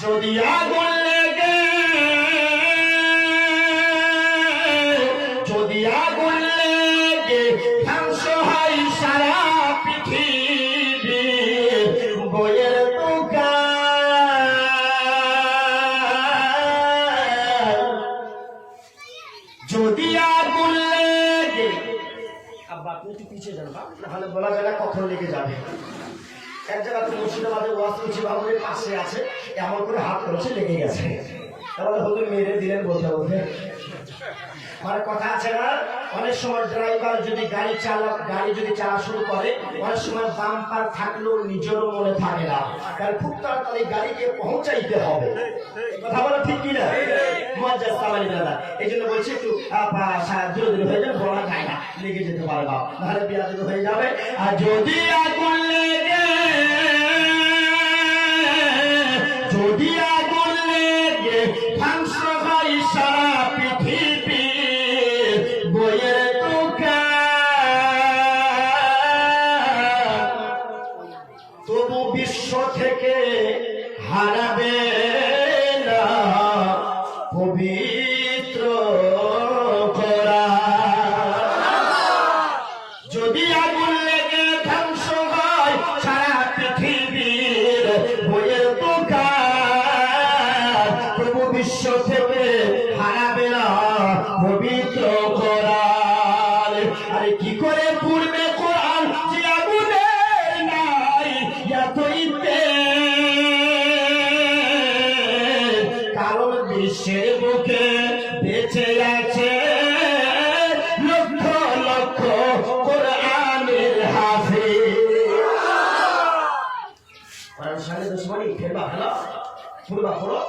যদি আগুন লেগে ধ্বংস হয় সারা পৃথিবী বইয়ের দোকান যদি আগুন লেগে আব্বা আপনি একটু পিছিয়ে যান নাহলে বলা যায় না কখন লেগে যাবে। এক জায়গাতে মুর্শিদাবাদের ওয়াসিম বাবুর পাশে আছে, এমন করে হাত করেছে লেগে গেছে, তাহলে হুজুর মেরে দিলেন বলতে বলতে। মানে কথা আছে না, অনেক সময় ড্রাইভার যদি গাড়ি যদি চালা শুরু করে, অনেক সময় বাম্পার থাকলেও নিজেরও মনে থাকে না, কারণ খুব তাড়াতাড়ি গাড়িকে পৌঁছাইতে হবে। কথা বলা ঠিক কিনা? মজ্জা সামানি দাদা, এই জন্য বলছি একটু দূরে দূরে হয়ে যাবে, বলা যায় না, লেগে যেতে পারে বাপ, নাহলে বিয়া হয়ে যাবে। আর যদি আগুন লেগে ধ্বংস হয় সারা পৃথিবী বইয়ের দোকান, তবু বিশ্ব থেকে হারাবে না পবিত্র কোরআন। যদি আগুন লেগে ধ্বংস হয় সারা পৃথিবীর বইয়ের দোকান, তবু বিশ্ব থেকে হারাবে না পবিত্র কোরআন। আরে কি করে পূর্বে কোরআন যে আগুনের নাই এতই কারণ বিশ্বের বুকে বেঁচে আছে লক্ষ লক্ষ কোরআনের হাফেজ। কোরআন সালে দুশ্মনী ফেরবা ভালো ফুলবা পড়ো।